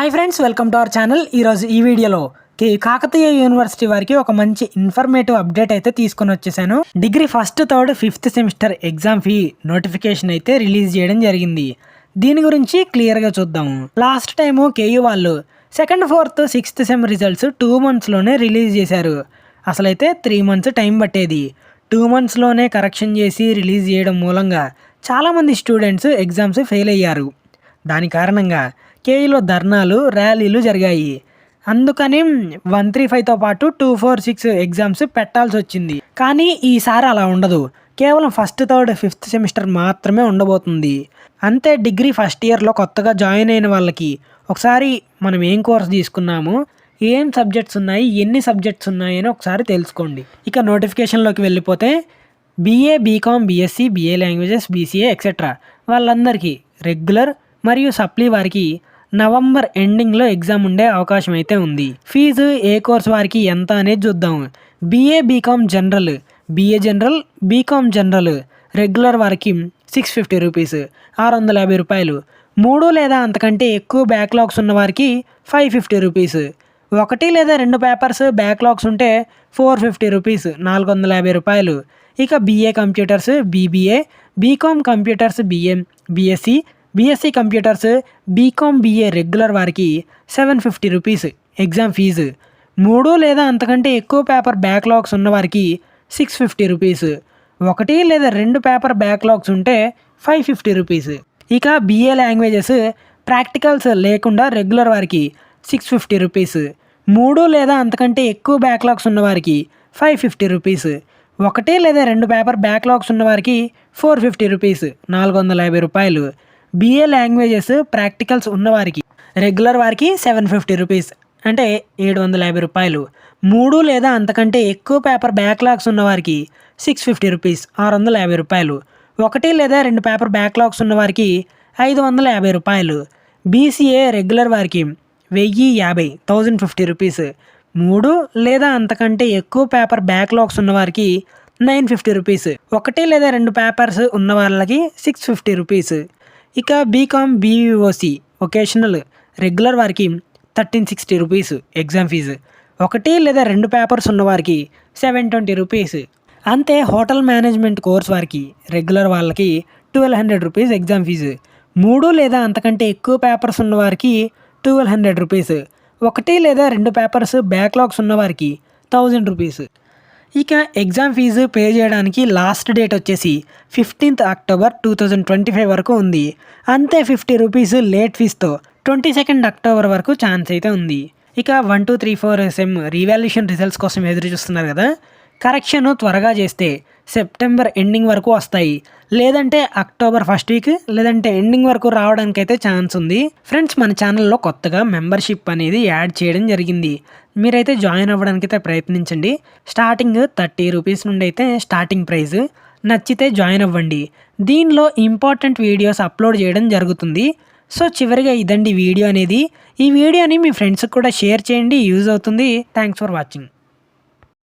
Hi friends, welcome to our channel. ఈరోజు ఈ వీడియోలో కాకతీయ యూనివర్సిటీ వారికి ఒక మంచి ఇన్ఫర్మేటివ్ అప్డేట్ అయితే తీసుకొని వచ్చేసాను. Degree first third fifth semester exam fee notification అయితే రిలీజ్ చేయడం జరిగింది. దీని గురించి క్లియర్గా చూద్దాము. లాస్ట్ టైము కేయూ వాళ్ళు second fourth sixth sem results 2 monthsలోనే రిలీజ్ చేశారు. అసలైతే 3 months టైం పట్టేది. 2 monthsలోనే కరెక్షన్ చేసి రిలీజ్ చేయడం మూలంగా చాలామంది స్టూడెంట్స్ ఎగ్జామ్స్ ఫెయిల్ అయ్యారు. దాని కారణంగా కేఈలో ధర్నాలు ర్యాలీలు జరిగాయి. అందుకని 135తో పాటు 246 ఎగ్జామ్స్ పెట్టాల్సి వచ్చింది. కానీ ఈసారి అలా ఉండదు. కేవలం ఫస్ట్ థర్డ్ ఫిఫ్త్ సెమిస్టర్ మాత్రమే ఉండబోతుంది. అంతే. డిగ్రీ ఫస్ట్ ఇయర్లో కొత్తగా జాయిన్ అయిన వాళ్ళకి ఒకసారి మనం ఏం కోర్స్ తీసుకున్నాము, ఏం సబ్జెక్ట్స్ ఉన్నాయి, ఎన్ని సబ్జెక్ట్స్ ఉన్నాయి అని ఒకసారి తెలుసుకోండి. ఇక నోటిఫికేషన్లోకి వెళ్ళిపోతే BA, BCom, BSc, BA languages, BCA etcetera వాళ్ళందరికీ రెగ్యులర్ మరియు సప్లీ వారికి నవంబర్ ఎండింగ్లో ఎగ్జామ్ ఉండే అవకాశం అయితే ఉంది. ఫీజు ఏ కోర్స్ వారికి ఎంత అనేది చూద్దాం. BA, BCom general, BA general, BCom general regular వారికి 650 రూపీస్, 650 రూపాయలు. 3 లేదా అంతకంటే ఎక్కువ బ్యాక్లాగ్స్ ఉన్న వారికి 550 రూపీస్. 1 లేదా 2 పేపర్స్ బ్యాక్లాగ్స్ ఉంటే 450 రూపీస్, 450 రూపాయలు. ఇక BA computers, BBA, BCom computers, BSc, BSc computers, BCom BA regular వారికి 750 రూపీస్ ఎగ్జామ్ ఫీజు. 3 లేదా అంతకంటే ఎక్కువ పేపర్ బ్యాక్లాగ్స్ ఉన్నవారికి 650 రూపీస్. 1 లేదా 2 పేపర్ బ్యాక్లాగ్స్ ఉంటే 550 రూపీస్. ఇక బీఏ లాంగ్వేజెస్ ప్రాక్టికల్స్ లేకుండా రెగ్యులర్ వారికి 650 రూపీస్. 3 లేదా అంతకంటే ఎక్కువ బ్యాక్లాగ్స్ ఉన్నవారికి 550 రూపీస్. 1 లేదా 2 పేపర్ బ్యాక్లాగ్స్ ఉన్నవారికి 450 రూపీస్, 450 రూపాయలు. బీఏ లాంగ్వేజెస్ ప్రాక్టికల్స్ ఉన్నవారికి రెగ్యులర్ వారికి 750 రూపీస్, అంటే 750 రూపాయలు. 3 లేదా అంతకంటే ఎక్కువ పేపర్ బ్యాక్లాగ్స్ ఉన్నవారికి 650 రూపీస్, 650 రూపాయలు. 1 లేదా 2 పేపర్ బ్యాక్లాగ్స్ ఉన్నవారికి 550 రూపాయలు. బీసీఏ రెగ్యులర్ వారికి 1050, 1050 రూపీస్. 3 లేదా అంతకంటే ఎక్కువ పేపర్ బ్యాక్లాగ్స్ ఉన్నవారికి 950 రూపీస్. 1 లేదా 2 పేపర్స్ ఉన్న వాళ్ళకి 650 రూపీస్. ఇక బీకామ్ బీఓసి ఒకేషనల్ రెగ్యులర్ వారికి 1360 రూపీస్ ఎగ్జామ్ ఫీజు. 1 లేదా 2 పేపర్స్ ఉన్నవారికి 720 రూపీస్. అంతే. హోటల్ మేనేజ్మెంట్ కోర్స్ వారికి రెగ్యులర్ వాళ్ళకి 1200 రూపీస్ ఎగ్జామ్ ఫీజు. 3 లేదా అంతకంటే ఎక్కువ పేపర్స్ ఉన్నవారికి 1200 రూపీస్. 1 లేదా 2 పేపర్స్ బ్యాక్లాగ్స్ ఉన్నవారికి 1000 రూపీస్. ఇక ఎగ్జామ్ ఫీజు పే చేయడానికి లాస్ట్ డేట్ వచ్చేసి 15th అక్టోబర్ 2025 వరకు ఉంది. అంతే. 50 రూపీస్ లేట్ ఫీజుతో 22nd అక్టోబర్ వరకు ఛాన్స్ అయితే ఉంది. ఇక 1, 2, 3, 4 సెమ్ రీవాల్యుయేషన్ రిజల్ట్స్ కోసం ఎదురు చూస్తున్నారు కదా. కరెక్షన్ త్వరగా చేస్తే సెప్టెంబర్ ఎండింగ్ వరకు వస్తాయి, లేదంటే అక్టోబర్ ఫస్ట్ వీక్ లేదంటే ఎండింగ్ వరకు రావడానికైతే ఛాన్స్ ఉంది. ఫ్రెండ్స్, మన ఛానల్లో కొత్తగా మెంబర్షిప్ అనేది యాడ్ చేయడం జరిగింది. మీరైతే జాయిన్ అవ్వడానికి అయితే ప్రయత్నించండి. స్టార్టింగ్ 30 రూపీస్ నుండి అయితే స్టార్టింగ్ ప్రైస్. నచ్చితే జాయిన్ అవ్వండి. దీనిలో ఇంపార్టెంట్ వీడియోస్ అప్లోడ్ చేయడం జరుగుతుంది. సో చివరిగా ఇదండి వీడియో అనేది. ఈ వీడియోని మీ ఫ్రెండ్స్కి కూడా షేర్ చేయండి, యూజ్ అవుతుంది. Thanks for watching.